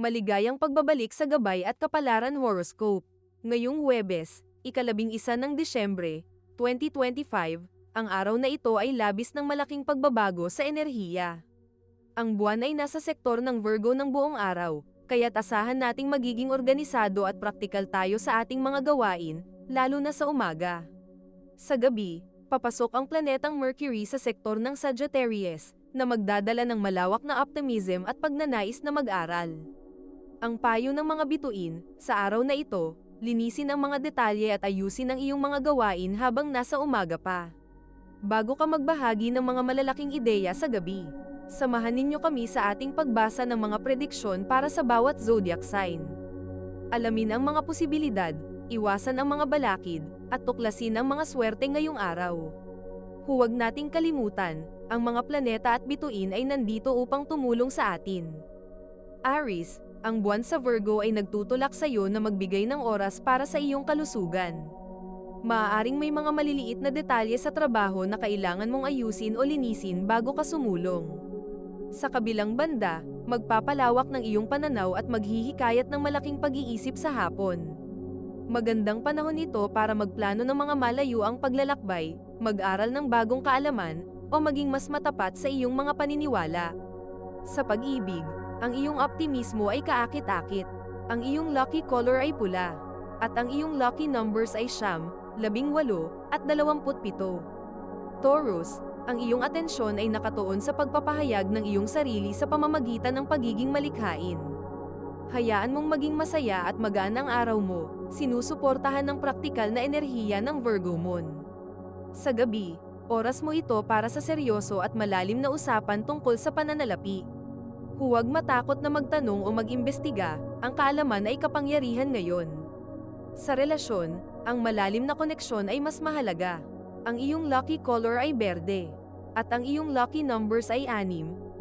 Maligayang pagbabalik sa Gabay at Kapalaran Horoscope. Ngayong Huwebes, ika-11 ng Disyembre, 2025, ang araw na ito ay labis ng malaking pagbabago sa enerhiya. Ang buwan ay nasa sektor ng Virgo ng buong araw, kaya't asahan nating magiging organisado at praktikal tayo sa ating mga gawain, lalo na sa umaga. Sa gabi, papasok ang planetang Mercury sa sektor ng Sagittarius, na magdadala ng malawak na optimism at pagnanais na mag-aral. Ang payo ng mga bituin, sa araw na ito, linisin ang mga detalye at ayusin ang iyong mga gawain habang nasa umaga pa. Bago ka magbahagi ng mga malalaking ideya sa gabi, samahan ninyo kami sa ating pagbasa ng mga prediksyon para sa bawat zodiac sign. Alamin ang mga posibilidad, iwasan ang mga balakid, at tuklasin ang mga swerte ngayong araw. Huwag nating kalimutan, ang mga planeta at bituin ay nandito upang tumulong sa atin. Aries, ang buwan sa Virgo ay nagtutulak sa iyo na magbigay ng oras para sa iyong kalusugan. Maaaring may mga maliliit na detalye sa trabaho na kailangan mong ayusin o linisin bago ka sumulong. Sa kabilang banda, magpapalawak ng iyong pananaw at maghihikayat ng malaking pag-iisip sa hapon. Magandang panahon ito para magplano ng mga malayuang paglalakbay, mag-aral ng bagong kaalaman, o maging mas matapat sa iyong mga paniniwala. Sa pag-ibig, ang iyong optimismo ay kaakit-akit. Ang iyong lucky color ay pula. At ang iyong lucky numbers ay 9, 18, at 27. Taurus, ang iyong atensyon ay nakatuon sa pagpapahayag ng iyong sarili sa pamamagitan ng pagiging malikhain. Hayaan mong maging masaya at magaan ang araw mo, sinusuportahan ng praktikal na enerhiya ng Virgo Moon. Sa gabi, oras mo ito para sa seryoso at malalim na usapan tungkol sa pananalapi. Huwag matakot na magtanong o mag-imbestiga, ang kaalaman ay kapangyarihan ngayon. Sa relasyon, ang malalim na koneksyon ay mas mahalaga. Ang iyong lucky color ay berde. At ang iyong lucky numbers ay 6, 15,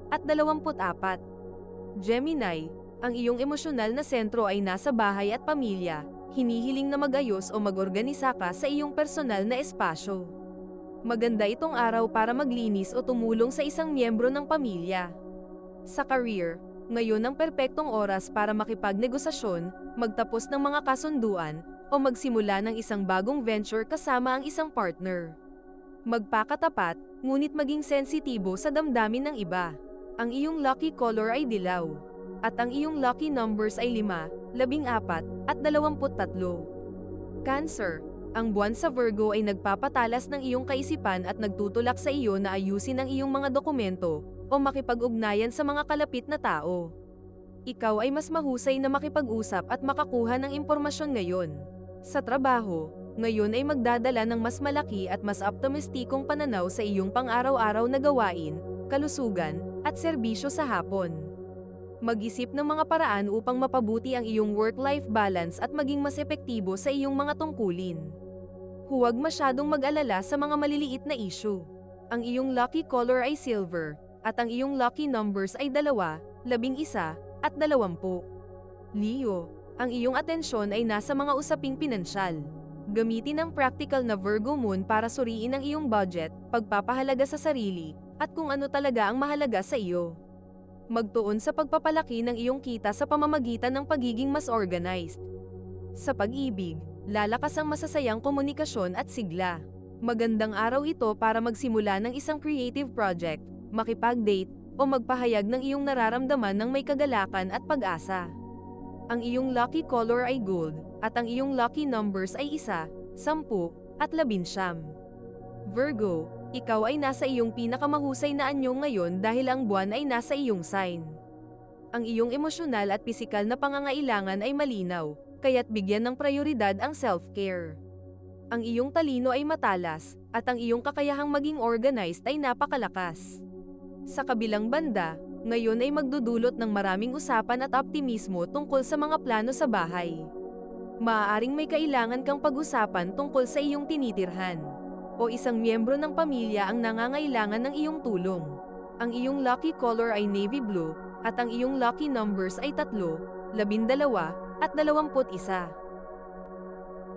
at 24. Gemini, ang iyong emosyonal na sentro ay nasa bahay at pamilya, hinihiling na mag-ayos o mag-organisa ka sa iyong personal na espasyo. Maganda itong araw para maglinis o tumulong sa isang miyembro ng pamilya. Sa career, ngayon ang perpektong oras para makipagnegosasyon, magtapos ng mga kasunduan, o magsimula ng isang bagong venture kasama ang isang partner. Magpakatapat, ngunit maging sensitibo sa damdamin ng iba. Ang iyong lucky color ay dilaw. At ang iyong lucky numbers ay 5, 14, at 23. Cancer, ang buwan sa Virgo ay nagpapatalas ng iyong kaisipan at nagtutulak sa iyo na ayusin ang iyong mga dokumento, o makipag-ugnayan sa mga kalapit na tao. Ikaw ay mas mahusay na makipag-usap at makakuha ng impormasyon ngayon. Sa trabaho, ngayon ay magdadala ng mas malaki at mas optimistikong pananaw sa iyong pang-araw-araw na gawain, kalusugan, at serbisyo sa hapon. Mag-isip ng mga paraan upang mapabuti ang iyong work-life balance at maging mas epektibo sa iyong mga tungkulin. Huwag masyadong mag-alala sa mga maliliit na issue. Ang iyong lucky color ay silver, at ang iyong lucky numbers ay 2, 11, at 20. Leo, ang iyong atensyon ay nasa mga usaping pinansyal. Gamitin ang practical na Virgo Moon para suriin ang iyong budget, pagpapahalaga sa sarili, at kung ano talaga ang mahalaga sa iyo. Magtuon sa pagpapalaki ng iyong kita sa pamamagitan ng pagiging mas organized. Sa pag-ibig, lalakas ang masasayang komunikasyon at sigla. Magandang araw ito para magsimula ng isang creative project, makipag-date, o magpahayag ng iyong nararamdaman ng may kagalakan at pag-asa. Ang iyong lucky color ay gold, at ang iyong lucky numbers ay 1, 10, at 11. Virgo, ikaw ay nasa iyong pinakamahusay na anyo ngayon dahil ang buwan ay nasa iyong sign. Ang iyong emosyonal at pisikal na pangangailangan ay malinaw, kaya't bigyan ng prioridad ang self-care. Ang iyong talino ay matalas, at ang iyong kakayahang maging organized ay napakalakas. Sa kabilang banda, ngayon ay magdudulot ng maraming usapan at optimismo tungkol sa mga plano sa bahay. Maaaring may kailangan kang pag-usapan tungkol sa iyong tinitirhan, o isang miyembro ng pamilya ang nangangailangan ng iyong tulong. Ang iyong lucky color ay navy blue, at ang iyong lucky numbers ay 3, 12, at 21.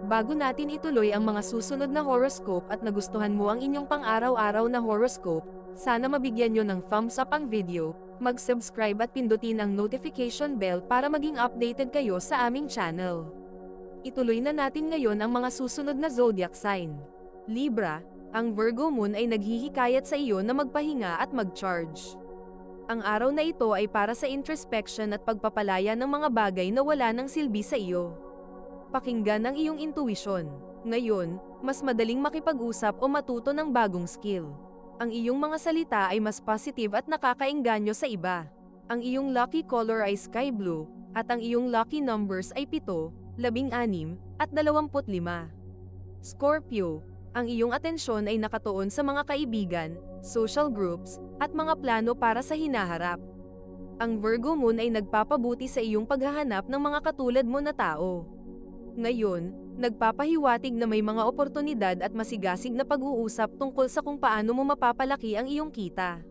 Bago natin ituloy ang mga susunod na horoscope at nagustuhan mo ang inyong pang-araw-araw na horoscope, sana mabigyan nyo ng thumbs up ang video, mag-subscribe at pindutin ang notification bell para maging updated kayo sa aming channel. Ituloy na natin ngayon ang mga susunod na zodiac sign. Libra, ang Virgo Moon ay naghihikayat sa iyo na magpahinga at mag-charge. Ang araw na ito ay para sa introspection at pagpapalaya ng mga bagay na wala nang silbi sa iyo. Pakinggan ang iyong intuition. Ngayon, mas madaling makipag-usap o matuto ng bagong skill. Ang iyong mga salita ay mas positive at nakakaengganyo sa iba. Ang iyong lucky color ay sky blue, at ang iyong lucky numbers ay 7, 16, at 25. Scorpio, ang iyong atensyon ay nakatuon sa mga kaibigan, social groups, at mga plano para sa hinaharap. Ang Virgo Moon ay nagpapabuti sa iyong paghahanap ng mga katulad mo na tao. Ngayon, nagpapahiwatig na may mga oportunidad at masigasig na pag-uusap tungkol sa kung paano mo mapapalaki ang iyong kita.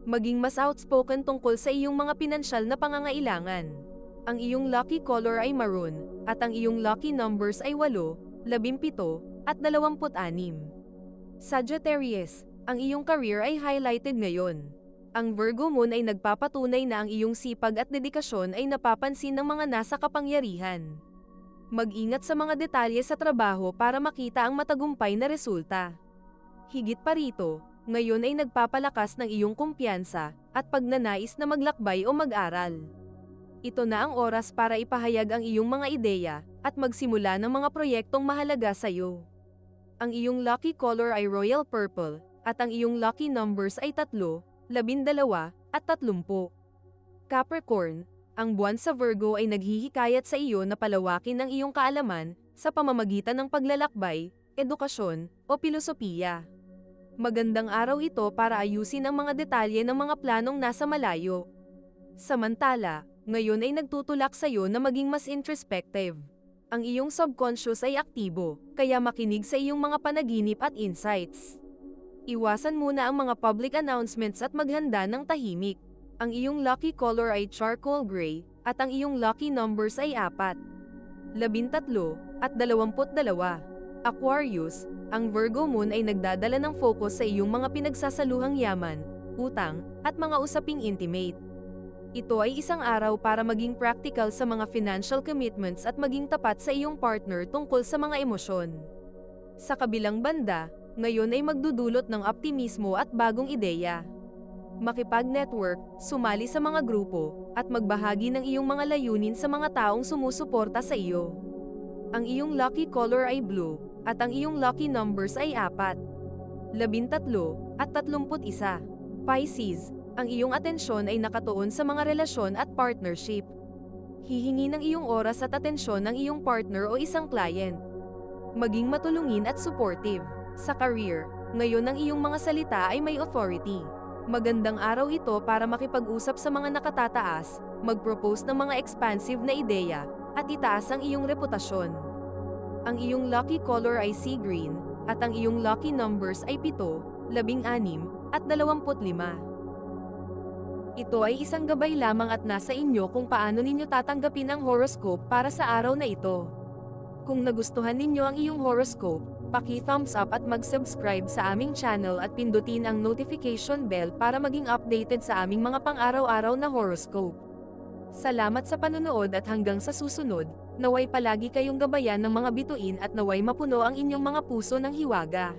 Maging mas outspoken tungkol sa iyong mga pinansyal na pangangailangan. Ang iyong lucky color ay maroon, at ang iyong lucky numbers ay 8, 17, at 26. Sagittarius, ang iyong career ay highlighted ngayon. Ang Virgo Moon ay nagpapatunay na ang iyong sipag at dedikasyon ay napapansin ng mga nasa kapangyarihan. Mag-ingat sa mga detalye sa trabaho para makita ang matagumpay na resulta. Higit pa rito, ngayon ay nagpapalakas ng iyong kumpiyansa at pagnanais na maglakbay o mag-aral. Ito na ang oras para ipahayag ang iyong mga ideya at magsimula ng mga proyektong mahalaga sa iyo. Ang iyong lucky color ay royal purple, at ang iyong lucky numbers ay 3, 12, at 30. Capricorn, ang buwan sa Virgo ay naghihikayat sa iyo na palawakin ang iyong kaalaman sa pamamagitan ng paglalakbay, edukasyon, o pilosopiya. Magandang araw ito para ayusin ang mga detalye ng mga planong nasa malayo. Samantala, ngayon ay nagtutulak sa iyo na maging mas introspective. Ang iyong subconscious ay aktibo, kaya makinig sa iyong mga panaginip at insights. Iwasan muna ang mga public announcements at maghanda ng tahimik. Ang iyong lucky color ay charcoal gray, at ang iyong lucky numbers ay 4, 13, at 22. Aquarius, ang Virgo Moon ay nagdadala ng focus sa iyong mga pinagsasaluhang yaman, utang, at mga usaping intimate. Ito ay isang araw para maging practical sa mga financial commitments at maging tapat sa iyong partner tungkol sa mga emosyon. Sa kabilang banda, ngayon ay magdudulot ng optimismo at bagong ideya. Makipag-network, sumali sa mga grupo, at magbahagi ng iyong mga layunin sa mga taong sumusuporta sa iyo. Ang iyong lucky color ay blue, at ang iyong lucky numbers ay 4, 13, at 31. Pisces, ang iyong atensyon ay nakatuon sa mga relasyon at partnership. Hihingi ng iyong oras at atensyon ng iyong partner o isang client. Maging matulungin at supportive. Sa career, ngayon ang iyong mga salita ay may authority. Magandang araw ito para makipag-usap sa mga nakatataas, mag-propose ng mga expansive na ideya, at itaas ang iyong reputasyon. Ang iyong lucky color ay sea green, at ang iyong lucky numbers ay 7, 16, at 25. Ito ay isang gabay lamang at nasa inyo kung paano ninyo tatanggapin ang horoscope para sa araw na ito. Kung nagustuhan ninyo ang iyong horoscope, paki-thumbs up at mag-subscribe sa aming channel at pindutin ang notification bell para maging updated sa aming mga pang-araw-araw na horoscope. Salamat sa panunood at hanggang sa susunod, naway palagi kayong gabayan ng mga bituin at naway mapuno ang inyong mga puso ng hiwaga.